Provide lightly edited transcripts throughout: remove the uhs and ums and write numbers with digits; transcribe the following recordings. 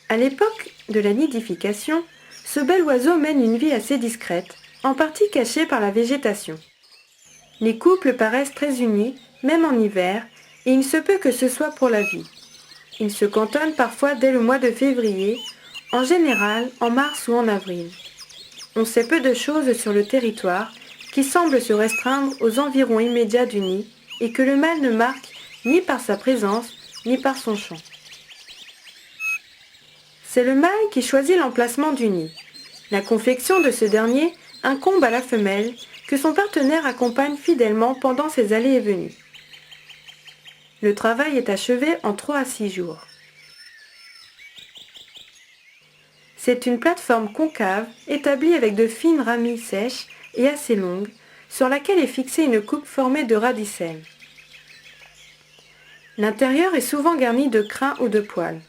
À l'époque de la nidification, ce bel oiseau mène une vie assez discrète, en partie cachée par la végétation. Les couples paraissent très unis, même en hiver, et il se peut que ce soit pour la vie. Ils se cantonnent parfois dès le mois de février, en général en mars ou en avril. On sait peu de choses sur le territoire, qui semble se restreindre aux environs immédiats du nid, et que le mâle ne marque ni par sa présence, ni par son chant. C'est le mâle qui choisit l'emplacement du nid. La confection de ce dernier incombe à la femelle, que son partenaire accompagne fidèlement pendant ses allées et venues. Le travail est achevé en 3 à 6 jours. C'est une plateforme concave établie avec de fines ramilles sèches et assez longues, sur laquelle est fixée une coupe formée de radicelles. L'intérieur est souvent garni de crins ou de poils.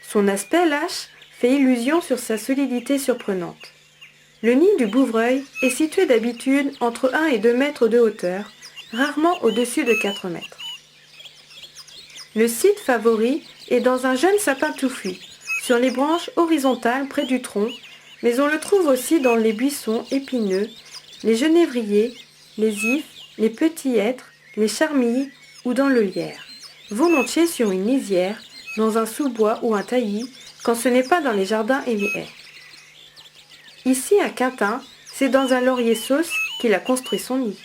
Son aspect lâche fait illusion sur sa solidité surprenante. Le nid du bouvreuil est situé d'habitude entre 1 et 2 mètres de hauteur, rarement au-dessus de 4 mètres. Le site favori est dans un jeune sapin touffu, sur les branches horizontales près du tronc, mais on le trouve aussi dans les buissons épineux, les genévriers, les ifs, les petits hêtres, les charmilles ou dans le lierre. Volontiers sur une lisière, dans un sous-bois ou un taillis, quand ce n'est pas dans les jardins et les haies. Ici, à Quintin, c'est dans un laurier sauce qu'il a construit son nid.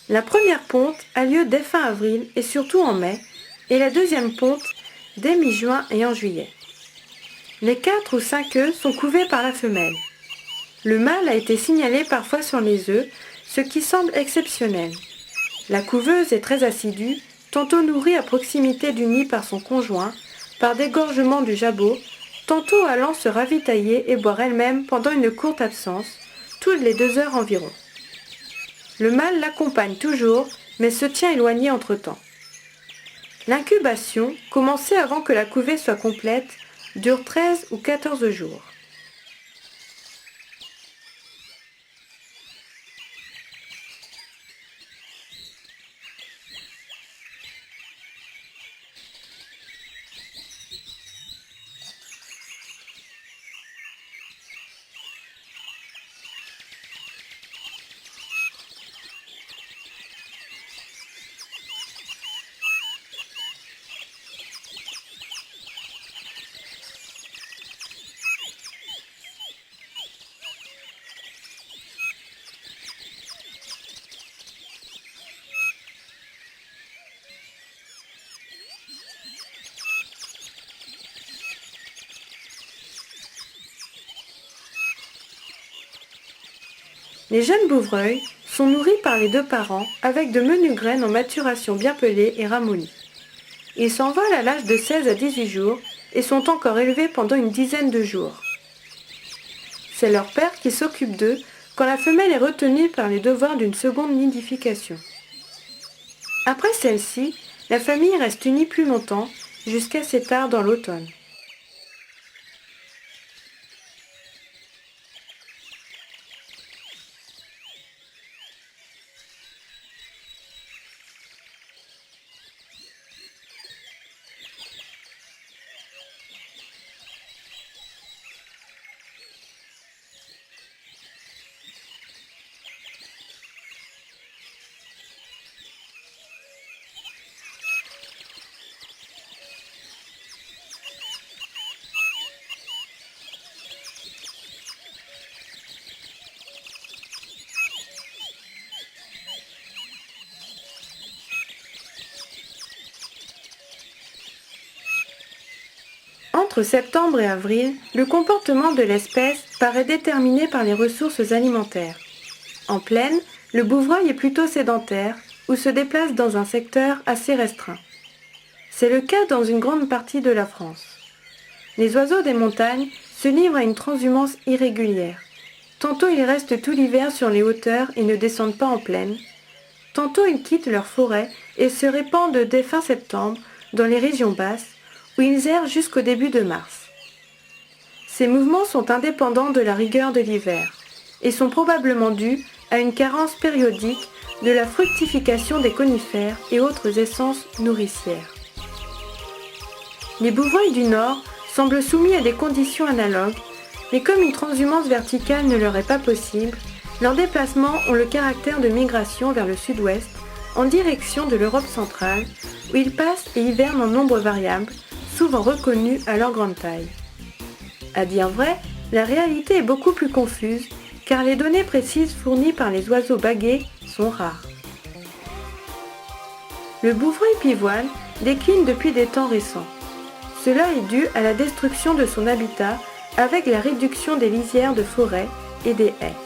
La première ponte a lieu dès fin avril et surtout en mai, et la deuxième ponte dès mi-juin et en juillet. Les 4 ou 5 œufs sont couvés par la femelle. Le mâle a été signalé parfois sur les œufs, ce qui semble exceptionnel. La couveuse est très assidue, tantôt nourrie à proximité du nid par son conjoint, par dégorgement du jabot, tantôt allant se ravitailler et boire elle-même pendant une courte absence, toutes les 2 heures environ. Le mâle l'accompagne toujours, mais se tient éloigné entre-temps. L'incubation, commencée avant que la couvée soit complète, dure 13 ou 14 jours. Les jeunes bouvreuils sont nourris par les 2 parents avec de menues graines en maturation bien pelées et ramollies. Ils s'envolent à l'âge de 16 à 18 jours et sont encore élevés pendant une dizaine de jours. C'est leur père qui s'occupe d'eux quand la femelle est retenue par les devoirs d'une seconde nidification. Après celle-ci, la famille reste unie plus longtemps, jusqu'assez tard dans l'automne. Entre septembre et avril, le comportement de l'espèce paraît déterminé par les ressources alimentaires. En plaine, le bouvreuil est plutôt sédentaire ou se déplace dans un secteur assez restreint. C'est le cas dans une grande partie de la France. Les oiseaux des montagnes se livrent à une transhumance irrégulière. Tantôt ils restent tout l'hiver sur les hauteurs et ne descendent pas en plaine. Tantôt ils quittent leur forêt et se répandent dès fin septembre dans les régions basses, où ils errent jusqu'au début de mars. Ces mouvements sont indépendants de la rigueur de l'hiver et sont probablement dus à une carence périodique de la fructification des conifères et autres essences nourricières. Les bouvreuils du Nord semblent soumis à des conditions analogues, mais comme une transhumance verticale ne leur est pas possible, leurs déplacements ont le caractère de migration vers le sud-ouest, en direction de l'Europe centrale, où ils passent et hivernent en nombre variable, souvent reconnus à leur grande taille. À dire vrai, la réalité est beaucoup plus confuse, car les données précises fournies par les oiseaux baguets sont rares. Le bouvreuil pivoine décline depuis des temps récents. Cela est dû à la destruction de son habitat avec la réduction des lisières de forêt et des haies.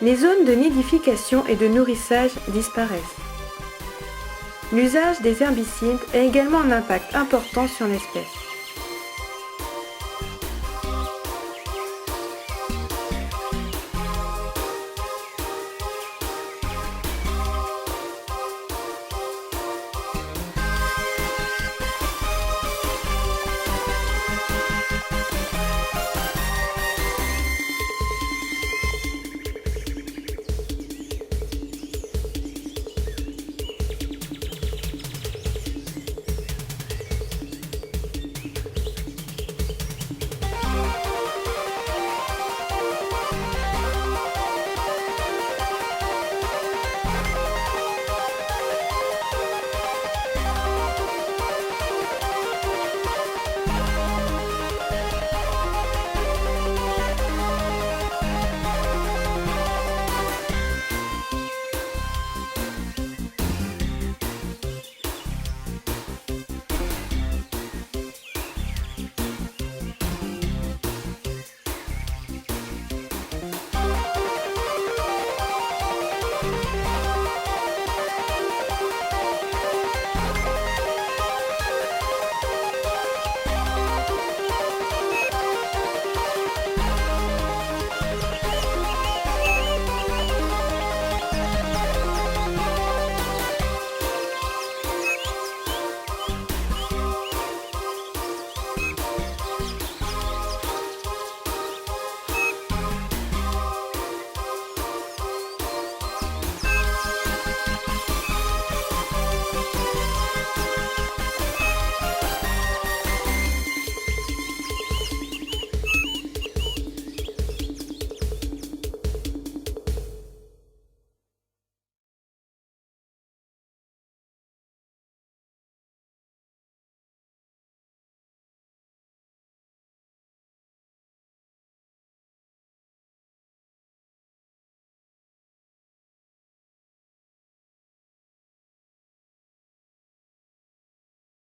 Les zones de nidification et de nourrissage disparaissent. L'usage des herbicides a également un impact important sur l'espèce.